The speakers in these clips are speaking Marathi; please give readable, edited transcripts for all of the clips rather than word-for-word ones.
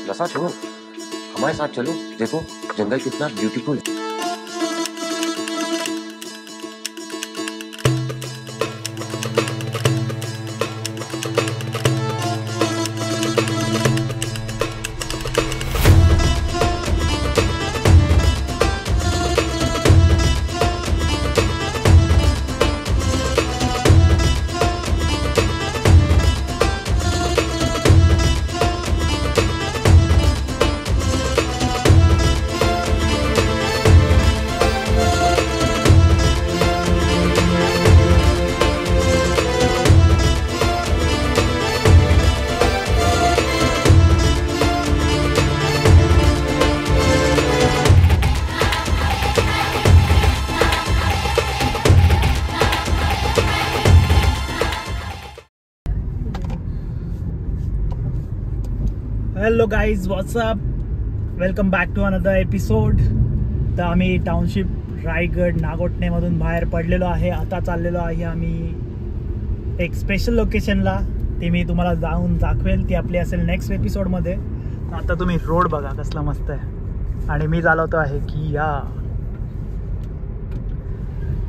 नशा छोड़ो, हमारे साथ चलो, देखो जंगल कितना ब्यूटीफुल है। Hello guys, what's up, welcome back to another episode. तर आम्ही टाउनशिप रायगड नागोठणेमधून बाहेर पडलेलो आहे. आता चाललेलो आहे आम्ही एक स्पेशल लोकेशनला. ते मी तुम्हाला जाऊन दाखवेल, ती आपली असेल नेक्स्ट एपिसोडमध्ये. आता तुम्ही रोड बघा कसला मस्त आहे. आणि मी चालवतो आहे की या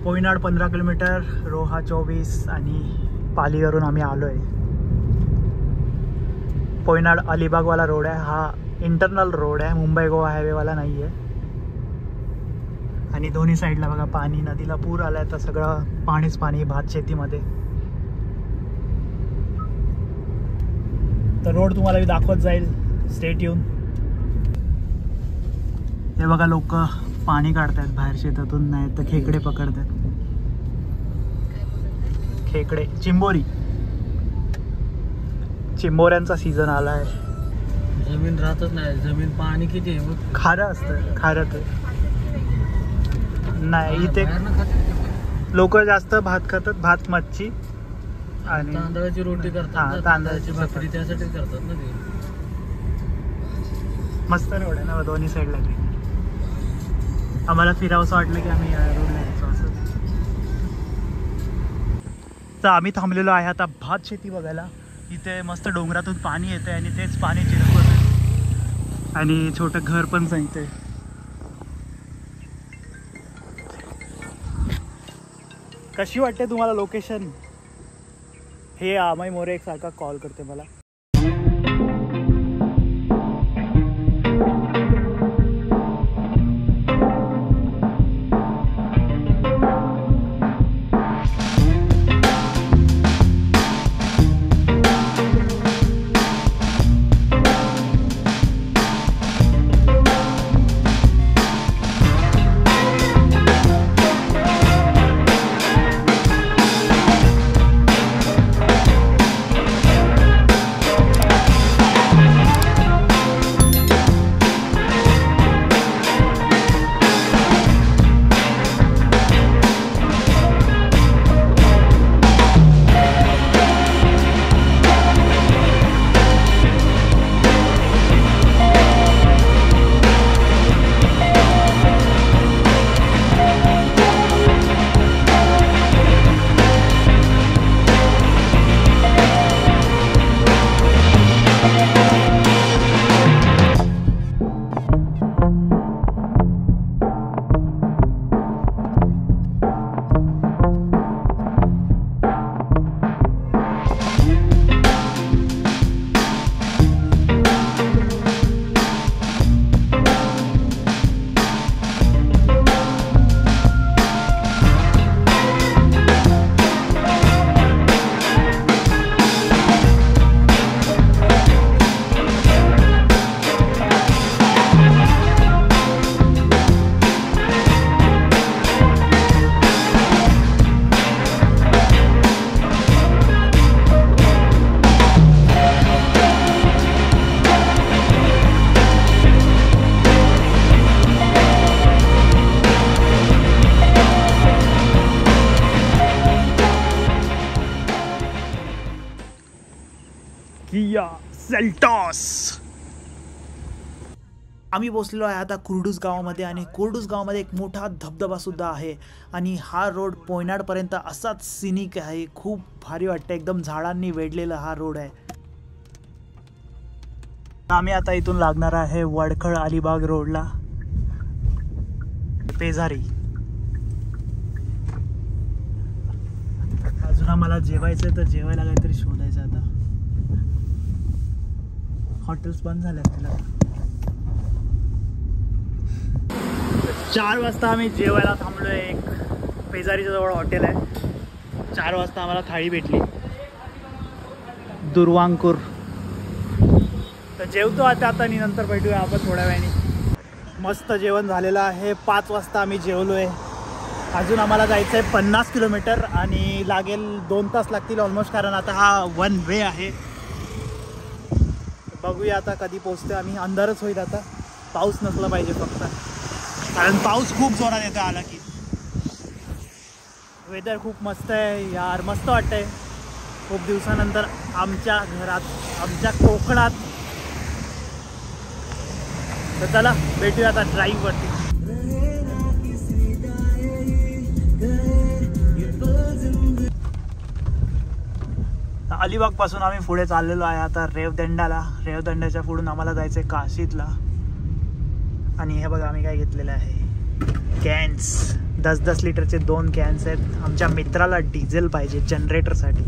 पोयनाड 15 किलोमीटर, रोहा 24 आणि पालीवरून आम्ही आलो आहे. पोयनाड अलिबागवाला रोड आहे हा. इंटरनल रोड आहे, मुंबई गोवा हायवेवाला नाही आहे. आणि दोन्ही साईडला बघा पाणी, नदीला पूर आला आहे तर सगळं पाणीच पाणी भात शेतीमध्ये. तर रोड तुम्हाला मी दाखवत जाईल, स्टे ट्यून. हे बघा लोक पाणी काढतात बाहेर शेतातून, नाही तर खेकडे पकडतात. खेकडे, चिंबोरी, चिंबोऱ्यांचा सीझन आला आहे. जमीन राहतच नाही, जमीन पाणी किती आहे मग. खारं असतं, खारं ते नाही. इथे लोक जास्त भात खातात, भात मच्छी आणि तांदळाची रोटी करतात, तांदळाची भाकरी त्यासाठी करतात ना ते. मस्त रोड आहे ना दोन्ही साईडला. आम्हाला फिरावंसं वाटलं की आम्ही या रोडला यायचो असं. तर आम्ही थांबलेलो आहे आता भात शेती बघायला. इथे मस्त डोंगरातून पाणी येते आणि तेच पाणी चिरकवत आणि छोटं घर पण सांगते. कशी वाटते तुम्हाला लोकेशन? हे अमय मोरे एक सारखा कॉल करते मला. Kia Seltos. आम्ही पोचलेलो आहे आता कुर्डूस गावामध्ये. आणि कुर्डूस गावामध्ये एक मोठा धबधबा सुद्धा आहे. आणि हा रोड पोयनाडपर्यंत असाच सिनिक आहे, खूप भारी वाटतं. एकदम झाडांनी वेढलेला हा रोड आहे. आम्ही आता इथून लागणार आहे वडखळ अलिबाग रोडला पेजारी. अजून आम्हाला जेवायचं तर जेवायला काहीतरी शोधायचं. आता हॉटेल्स बंद झाले असतील. 4 वाजता आम्ही जेवायला थांबलोय. एक पेजारीच्या जवळ हॉटेल आहे. 4 वाजता आम्हाला थाळी भेटली दुर्वांकूर. तर जेवतो आता आणि नंतर भेटूया आपण थोड्या वेळाने. मस्त जेवण झालेलं आहे. 5 वाजता आम्ही जेवलोय. अजून आम्हाला जायचं आहे 50 किलोमीटर आणि लागेल 2 तास लागतील ऑलमोस्ट, कारण आता हा 1 वे आहे. बघूया आता कधी पोहोचतो आम्ही. अंधारच होईल आता. पाऊस नसला पाहिजे फक्त, कारण पाऊस खूप जोरात येतो आला की. वेदर खूप मस्त आहे यार. मस्त वाटतंय खूप दिवसानंतर आमच्या घरात, आमच्या कोकणात. तर चला भेटूया आता ड्राईव्हवरती. अलिबाग पासून आम्ही पुढे चाललेलो आहे आता रेवदंडाला. रेवदंड्याच्या पुढून आम्हाला जायचं आहे काशीतला. आणि हे बघा आम्ही काय घेतलेलं आहे, कॅन्स. 10-10 लिटरचे 2 कॅन्स आहेत. आमच्या मित्राला डिझेल पाहिजे जनरेटरसाठी.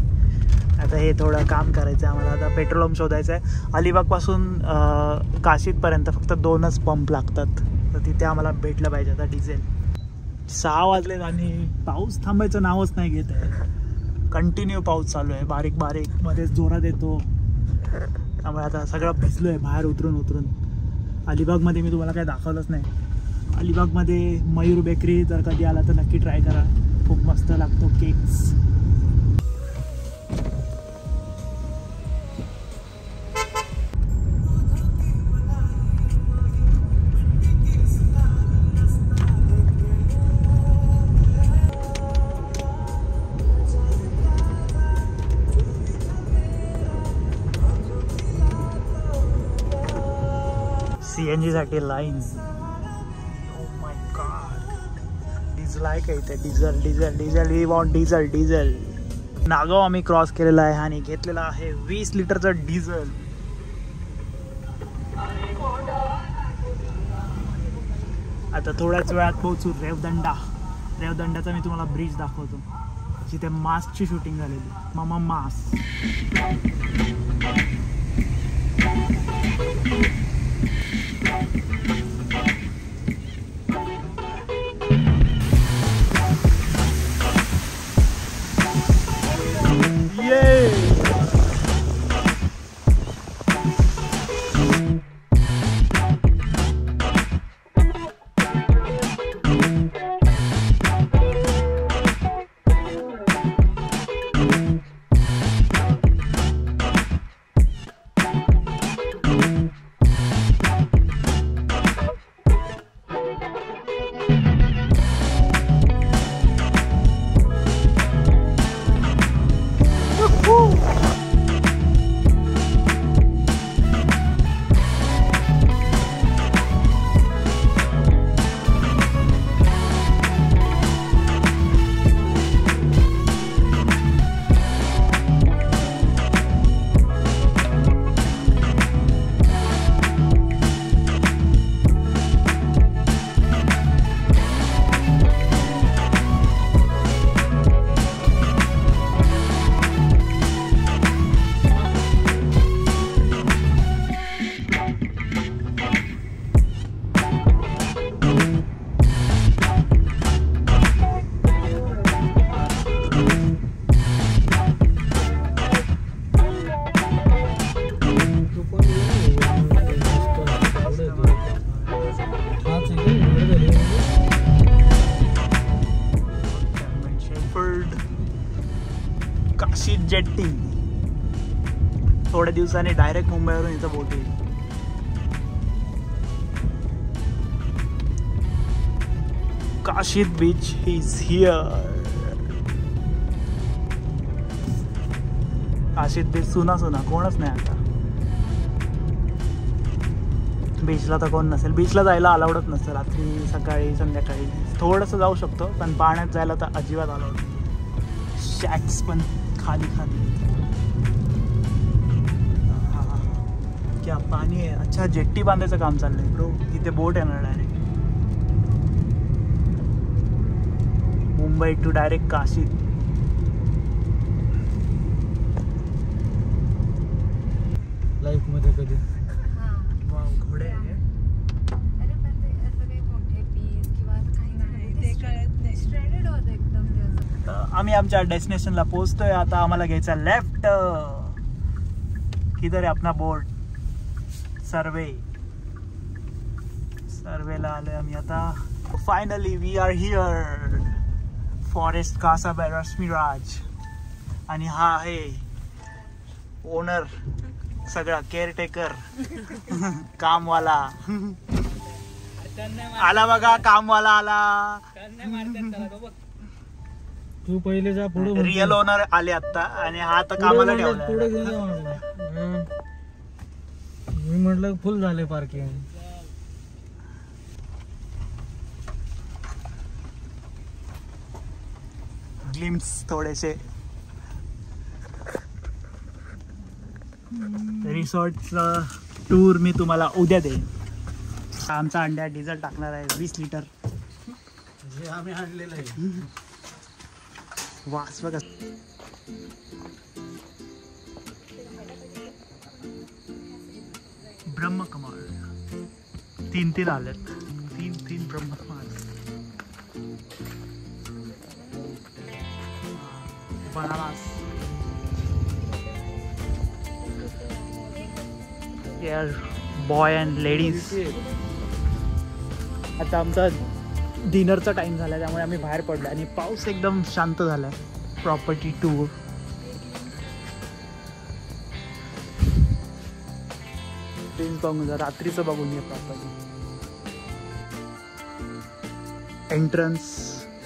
आता हे थोडं काम करायचं आहे आम्हाला. आता पेट्रोल पंप शोधायचं आहे. अलिबागपासून काशीतपर्यंत फक्त 2च पंप लागतात, तर तिथे आम्हाला भेटलं पाहिजे आता डिझेल. 6 वाजले आणि पाऊस थांबायचं नावच नाही घेत आहे. कंटिन्यू पाऊस चालू आहे, बारीक बारीक, मध्येच जोरात येतो. त्यामुळे आता सगळं भिजलो आहे बाहेर उतरून. अलिबागमध्ये मी तुम्हाला काही दाखवलंच नाही. अलिबागमध्ये मयूर बेकरी जर कधी आला तर नक्की ट्राय करा. खूप मस्त लागतो केक्स. CNG साठी lines. Oh my god. Diesel आहे का इथे? Diesel. We want diesel. Nagaon आम्ही क्रॉस केलेला आहे आणि घेतलेला आहे 20 लिटरचं डिझेल. आता थोड्याच वेळात पोहोचू रेवदंडा. रेवदंड्याचा मी तुम्हाला ब्रिज दाखवतो, जिथे मास्कची शूटिंग झालेली. मामा मास्क. काशीत जेट्टी. थोड्या दिवसांनी डायरेक्ट मुंबईवरून इथं बोट येईल. Kashid beach is here. Kashid beach सुना कोणच नाही आता. बीचला तर कोण नसेल. बीचला जायला अलाउडच नसतं रात्री, सकाळी, संध्याकाळी. थोडंसं जाऊ शकतो, पण पाण्यात जायला तर अजिबात अलाउड नाही. शॅक्स पण खाली. क्या पाणी आहे. अच्छा, जेट्टी बांधायचं काम चाललंय ब्रो. इथे बोट येणार direct Mumbai to direct Kashi. Life मध्ये कधी घोडे आहे. आम्ही आमच्या डेस्टिनेशनला पोहोचतोय आता. आम्हाला घ्यायचा लेफ्ट. किधर आहे अपना बोर्ड. सर्वेला आलोय आम्ही आता. Finally we are here. Forest casa by Rashmiraj. आणि हा आहे ओनर, सगळा केअरटेकर, कामवाला आला बघा. कामवाला आला. तू पहिले जा पुढे. रिअल ओनर आले आता आणि हा आता कामाला ठेवला. पुढे घेऊन जा मला. मी म्हटलं फुल झाले पार्किंग. ग्लिम्स थोडेसे. रिसॉर्टचा टूर मी तुम्हाला उद्या देईन. आमचा अंड्या डिझेल टाकणार आहे 20 लिटर. जे आम्ही आणलेलं आहे. वास बघा. ब्रह्मकमळ 3 आलेत. 3 ब्रह्मकमळ. बनानास. यार बॉय अँड लेडीज. आता आमचा डिनरचा टाइम झाला त्यामुळे आम्ही बाहेर पडलो आणि पाऊस एकदम शांत झालाय. Property tour. बघून जा. रात्रीचं बघून घ्या प्रॉपर्टी. एंट्रन्स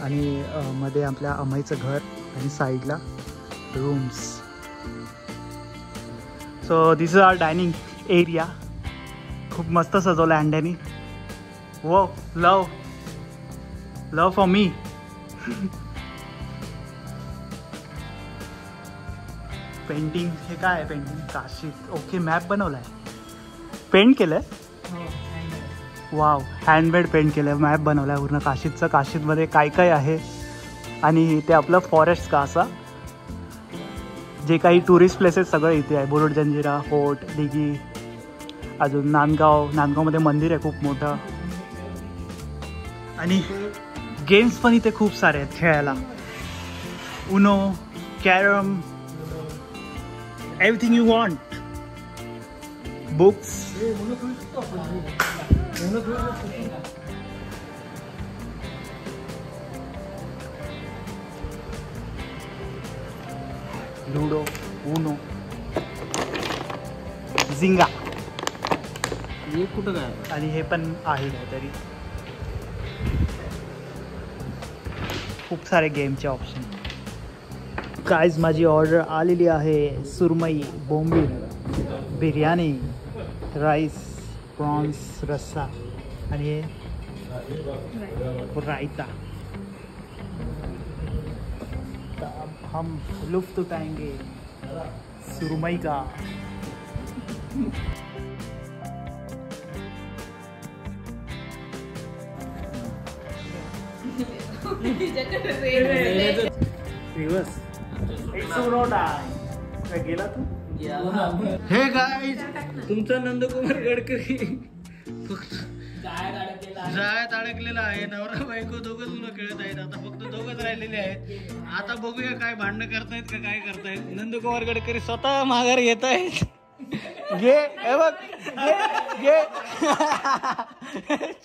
आणि मध्ये आपल्या अमाईचं घर आणि साईडला rooms. So this is our dining area. खूप मस्त सजवलं अंड्यानी. वो लव फॉर मी. पेंटिंग. हे काय आहे पेंटिंग. काशीत. ओके, मॅप बनवलाय. पेंट केलंय. वाव, हँडमेड पेंट केलंय. मॅप बनवलाय पूर्ण काशीतचं. काशीतमध्ये काय काय आहे आणि ते आपलं फॉरेस्ट कासा. जे काही टुरिस्ट प्लेसेस सगळं इथे आहे. बोरुड जंजिरा, फोर्ट, दिघी, अजून नांदगावमध्ये मंदिर आहे खूप मोठं. आणि गेम्स पण इथे खूप सारे आहेत खेळायला. Uno, carrom, everything you want. Books. Ludo, Uno, झिंगा. हे कुठं काय. आणि हे पण आहे काहीतरी. खूप सारे गेमचे ऑप्शन. गाईज माझी ऑर्डर आलेली आहे. सुरमई, बोंबील, बिर्याणी, राईस, प्रॉन्स, रस्सा आणि हे रायता. हम लुफ्त उठाएंगे सुरमई का. गेला तू. हे गाईज, तुमचा नंदकुमार गडकरी जाळ्यात अडकलेला आहे. नवरा बायको दोघच मुलं खेळत आहेत. आता फक्त दोघच राहिलेले आहेत. आता बघूया काय भांडणं करतायत का काय करतायत. नंदकुमार गडकरी स्वतः माघार घेत आहेत. हे बघ. घे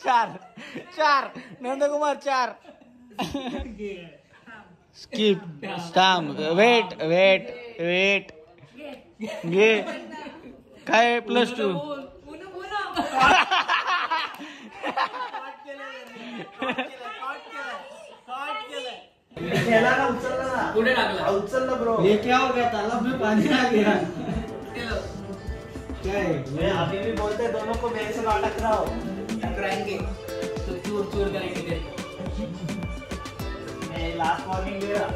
4 नंदकुमार 4. स्किप. थांब. वेट. घे. काय +2. उचलला ब्रो. ये क्या हो गया. तालाब में पानी आ गया. क्या है. मैं अभी भी बोलते दोनों को मेरे से अटक रहा हो. टकराएंगे तो चूर करेंगे. मैं लास्ट वार्निंग दे रहा.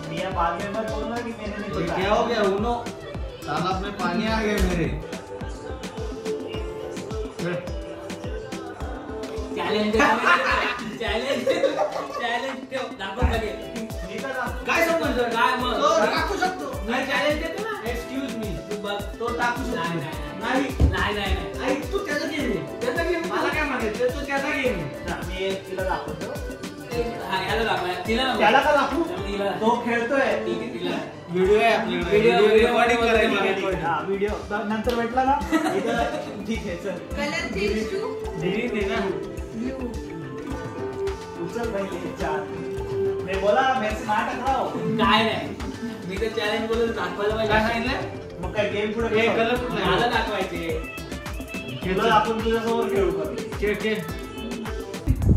मियां बाद में मत बोलना कि मैंने नहीं ये बताया. क्या हो गया. उनो, तालाब में पानी आ गया मेरे. चॅलेंज चॅलेंज चॅलेंज ठेव दाखव लगेच. काय समज काय मग टाकू शकतो नाही चॅलेंज देतो ना. एक्सक्यूज मी तू बघ तो टाकू शकतो नाही नाही नाही नाही ऐक तू त्याचा गेम त्याचा गेम मला काय म्हणायचं तू त्याचा गेम मी एक तिला दाखवतो. हा याला दाखवा तिला नको. त्याला का दाखवू? तिला तो खेळतोय. ठीक आहे तिला व्हिडिओ आहे आपल्याकडे व्हिडिओ रेकॉर्डिंग करायची. हा व्हिडिओ नंतर भेटला ना इथं ठीक आहे चल. कलर चेंज टू ग्रीन आहे ना ब्लू. उचल पहिले 4. मैं बोला मेरे से नाटक राव. काय नाही मी तर चॅलेंज बोलून दाखवायला काय पाहिजे. सांगितलं मग काय गेम पुढे हे कलर कुठला मला आहे? दाखवायचे. तुला आपण तुझ्यासमोर खेळू करू. खेळ खेळ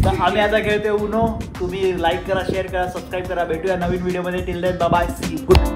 तर आम्ही आता खेळतोय उनो. तुम्ही लाईक करा, शेअर करा, सबस्क्राईब करा. भेटूया नवीन व्हिडिओ मध्ये. Till then bye bye. See you. Good.